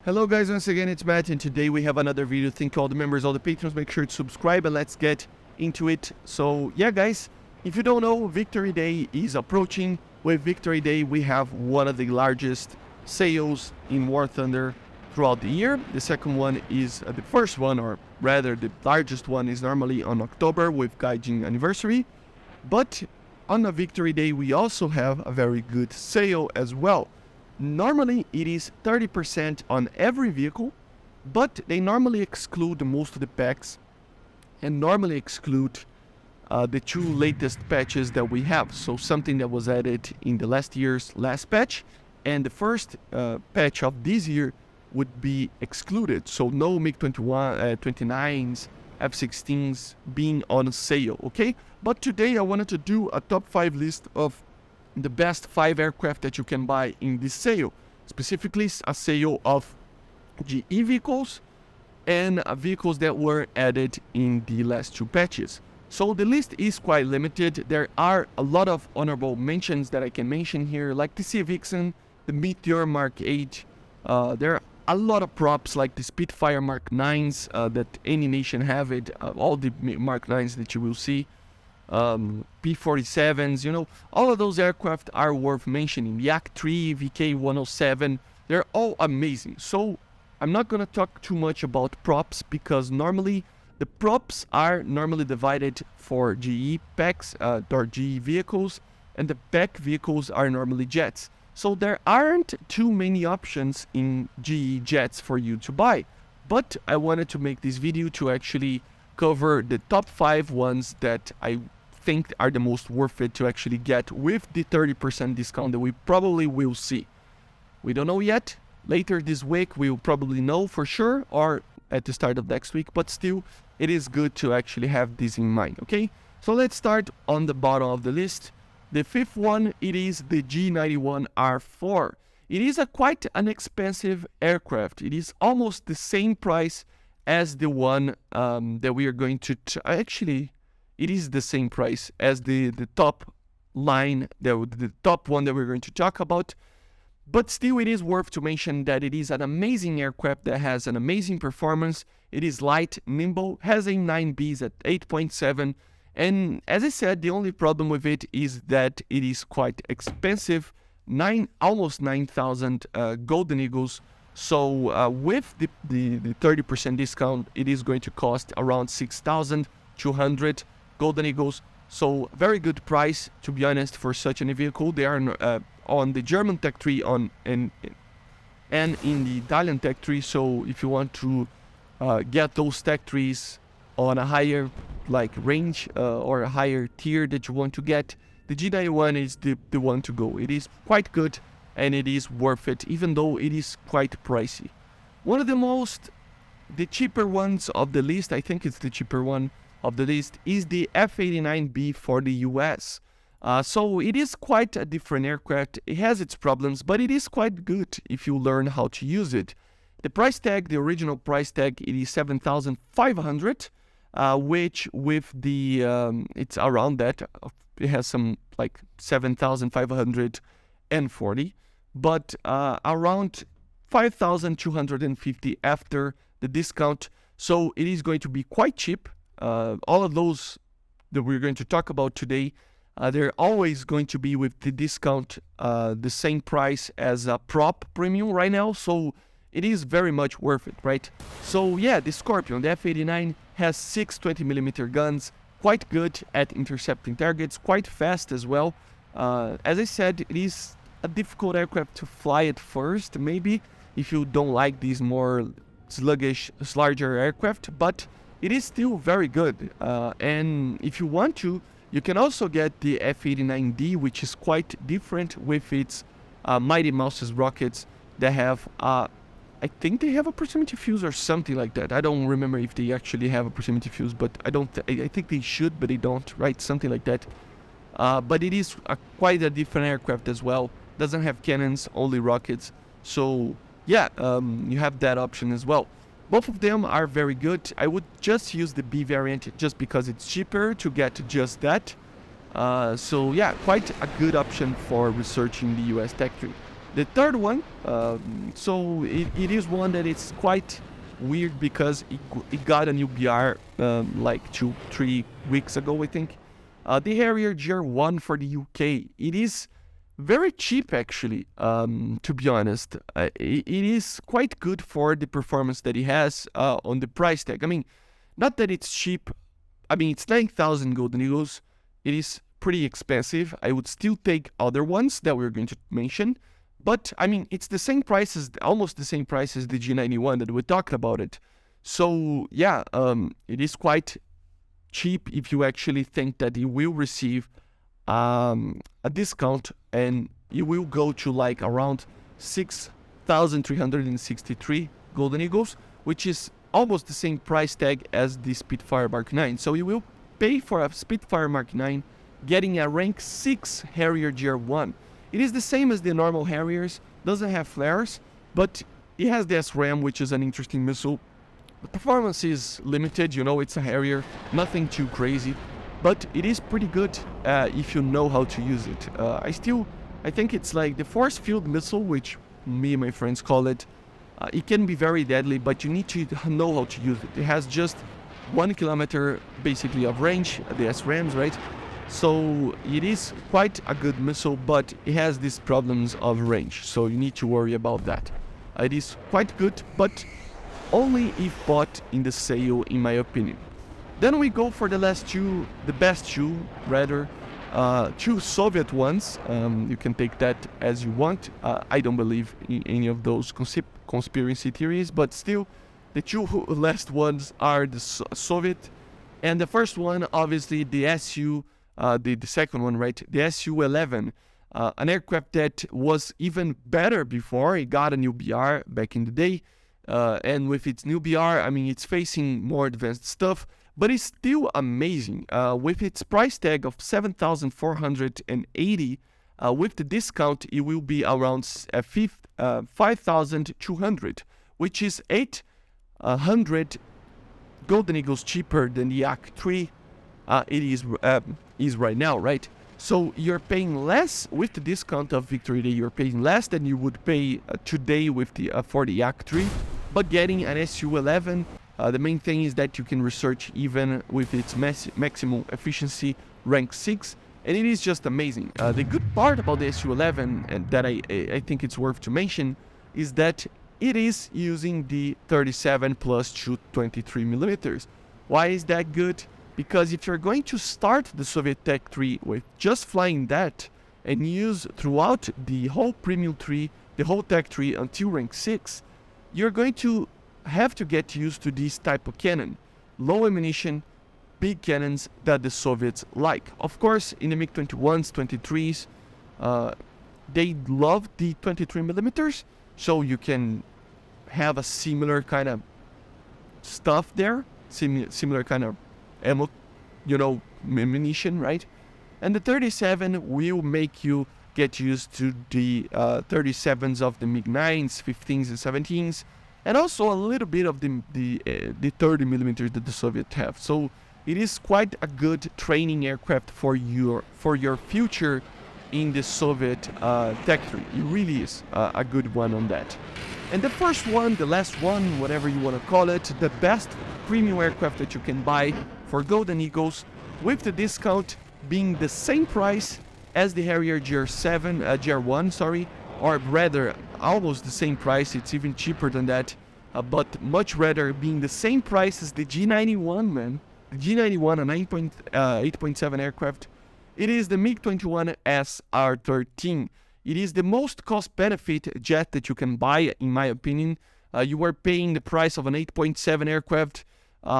Hello guys, once again it's Matt, and today we have another video. Thank you all the members, all the patrons. Make sure to subscribe and let's get into it. So yeah guys, if you don't know, Victory Day is approaching. With Victory Day we have one of the largest sales in War Thunder throughout the year. The second one is the first one, or rather the largest one, is normally on October with Gaijin Anniversary. But on a Victory Day we also have a very good sale as well. Normally it is 30% on every vehicle, but they normally exclude most of the packs and normally exclude the two latest patches that we have. So something that was added in the last year's last patch, and the first patch of this year would be excluded. So no MiG-21, 29s, F-16s being on sale, okay? But today I wanted to do a top 5 list of the best 5 aircraft that you can buy in this sale. Specifically a sale of GE vehicles and vehicles that were added in the last 2 patches. So the list is quite limited. There are a lot of honorable mentions that I can mention here, like the Sea Vixen, the Meteor Mark 8. There are a lot of props like the Spitfire Mark 9s that any nation have it, all the Mark 9s that you will see. P-47s, you know, all of those aircraft are worth mentioning. Yak 3, VK-107, they're all amazing. So I'm not gonna talk too much about props, because normally the props are normally divided for GE packs or GE vehicles, and the pack vehicles are normally jets. So there aren't too many options in GE jets for you to buy. But I wanted to make this video to actually cover the top 5 ones that I think are the most worth it to actually get with the 30% discount that we probably will see. We don't know yet. Later this week we'll probably know for sure, or at the start of next week, but still it is good to actually have this in mind, okay? So let's start on the bottom of the list. The 5th one, it is the G91R4. It is quite an expensive aircraft. It is almost the same price as the one that we are going to actually, it is the same price as the top line, the top one that we're going to talk about. But still, it is worth to mention that it is an amazing aircraft that has an amazing performance. It is light, nimble, has a 9Bs at 8.7. And as I said, the only problem with it is that it is quite expensive, almost 9,000 Golden Eagles. So with the 30% discount, it is going to cost around 6,200 Golden Eagles. So very good price, to be honest, for such a vehicle. They are on the German Tech 3 and in the Italian Tech 3. So if you want to get those Tech 3s on a higher range or a higher tier that you want to get, the G91 is the one to go. It is quite good and it is worth it, even though it is quite pricey. One of the cheaper ones of the list, I think it's the cheaper one of the list, is the F-89B for the US. So it is quite a different aircraft. It has its problems, but it is quite good if you learn how to use it. The price tag, the original price tag, it is 7,500, which with the, it's around that. It has some like 7,540, but around 5,250 after the discount. So it is going to be quite cheap. All of those that we're going to talk about today, they're always going to be with the discount the same price as a prop premium right now. So it is very much worth it, right? So yeah, the Scorpion, the F-89, has 6 20mm guns, quite good at intercepting targets, quite fast as well. As I said, it is a difficult aircraft to fly at first, maybe, if you don't like these more sluggish, larger aircraft, but it is still very good. And if you want to, you can also get the F-89D, which is quite different with its Mighty Mouse's rockets that have, I think they have a proximity fuse or something like that. I don't remember if they actually have a proximity fuse, but I think they should, but they don't, right? Something like that. But it is quite a different aircraft as well. Doesn't have cannons, only rockets. So yeah, you have that option as well. Both of them are very good. I would just use the B variant just because it's cheaper to get just that. So yeah, quite a good option for researching the US Tech 3. The third one, so it is one that it's quite weird because it got a new BR like 2-3 weeks ago, I think. The Harrier GR1 for the UK. It is very cheap, actually, to be honest. It is quite good for the performance that it has on the price tag. I mean, not that it's cheap. I mean, it's 9,000 golden eagles. It is pretty expensive. I would still take other ones that we're going to mention. But, I mean, it's the same price as, almost the same price as the G91 that we talked about it. So, yeah, it is quite cheap if you actually think that you will receive a discount, and you will go to like around 6,363 golden eagles, which is almost the same price tag as the Spitfire Mark 9. So you will pay for a Spitfire Mark 9 getting a rank 6 Harrier GR1. It is the same as the normal Harriers, doesn't have flares, but it has the SRAM, which is an interesting missile. The performance is limited, you know, it's a Harrier, nothing too crazy, but it is pretty good if you know how to use it. I think it's like the force field missile, which me and my friends call it. It can be very deadly, but you need to know how to use it. It has just 1 kilometer basically of range, the SRAMs, right? So it is quite a good missile, but it has these problems of range, so you need to worry about that. It is quite good, but only if bought in the sale, in my opinion. Then we go for the last two, the best two, rather, two Soviet ones. You can take that as you want. I don't believe in any of those conspiracy theories, but still, the two last ones are the Soviet. And the first one, obviously, the SU, the second one, right? The Su-11, an aircraft that was even better before. It got a new BR back in the day. And with its new BR, I mean, it's facing more advanced stuff, but it's still amazing. With its price tag of 7,480, with the discount, it will be around 5,200, which is 800 golden eagles cheaper than the Yak-3 it is right now, right? So you're paying less with the discount of Victory Day. You're paying less than you would pay today with the for the Yak-3, but getting an Su-11. The main thing is that you can research even with its maximum efficiency, rank 6, and it is just amazing. The good part about the Su-11, and that I think it's worth to mention, is that it is using the 37 plus 223 millimeters. Why is that good? Because if you're going to start the Soviet Tech 3 with just flying that and use throughout the whole Premium 3, the whole Tech 3 until rank 6, you're going to have to get used to this type of cannon. Low ammunition, big cannons that the Soviets like. Of course, in the MiG-21s, 23s, they love the 23 millimeters, so you can have a similar kind of stuff there, similar kind of ammo, you know, ammunition, right? And the 37 will make you get used to the 37s of the MiG-9s, 15s, and 17s, and also a little bit of the 30 millimeters that the Soviets have. So it is quite a good training aircraft for your future in the Soviet Tech 3. It really is a good one on that. And the first one, the last one, whatever you want to call it, the best premium aircraft that you can buy for Golden Eagles, with the discount being the same price as the Harrier GR1, sorry, or rather almost the same price. It's even cheaper than that, but much rather being the same price as the G91, man. The G91, a 8.7 aircraft. It is the MiG-21 SR-13. It is the most cost-benefit jet that you can buy, in my opinion. You are paying the price of an 8.7 aircraft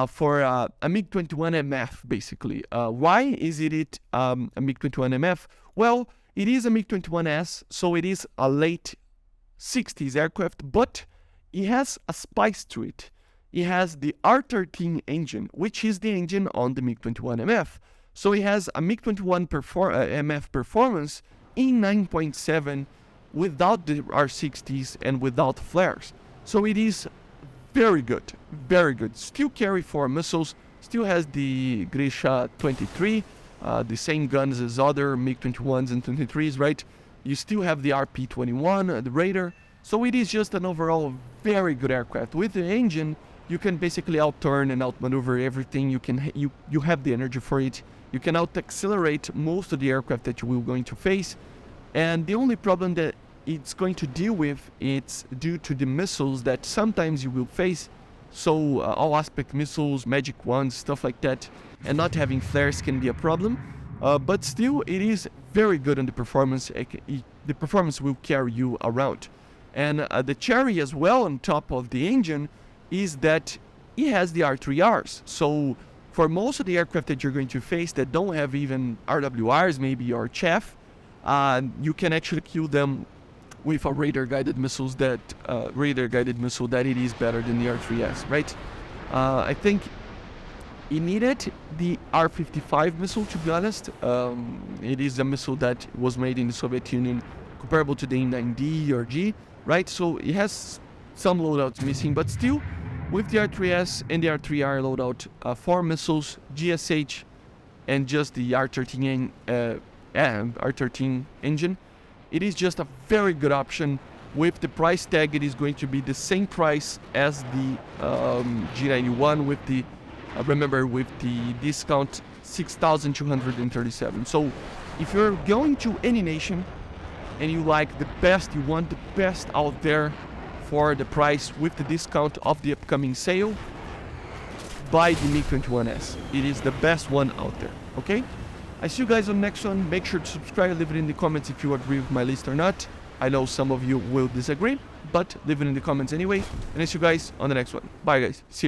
for a MiG-21 MF, basically. Why is it a MiG-21 MF? Well, it is a MiG-21S, so it is a late 60s aircraft, but it has a spice to it. It has the R13 engine, which is the engine on the MiG-21 MF. So it has a MiG-21 MF performance in 9.7 without the R60s and without flares. So it is very good, very good. Still carry 4 missiles, still has the Grisha 23, the same guns as other MiG-21s and 23s, right? You still have the RP-21, the Raider. So it is just an overall very good aircraft. With the engine, you can basically out-turn and outmaneuver everything. You have the energy for it. You can out-accelerate most of the aircraft that you will going to face. And the only problem that it's going to deal with, it's due to the missiles that sometimes you will face. So all aspect missiles, magic ones, stuff like that, and not having flares can be a problem. But still, it is very good on the performance. The performance will carry you around. And the cherry as well on top of the engine is that it has the R3Rs. So for most of the aircraft that you're going to face that don't have even RWRs maybe or chaff, you can actually kill them with a radar-guided missile that it is better than the R3S, right? I think it needed the R-55 missile, to be honest. It is a missile that was made in the Soviet Union, comparable to the A9D or G, right? So it has some loadouts missing, but still, with the R3S and the R3R loadout, 4 missiles, GSH, and just the R13 engine, it is just a very good option. With the price tag, it is going to be the same price as the G91 with the, remember, with the discount 6,237. So if you're going to any nation and you like the best, you want the best out there for the price with the discount of the upcoming sale, buy the MiG-21S. It is the best one out there, okay? I see you guys on the next one. Make sure to subscribe, leave it in the comments if you agree with my list or not. I know some of you will disagree, but leave it in the comments anyway. And I see you guys on the next one. Bye guys, see you.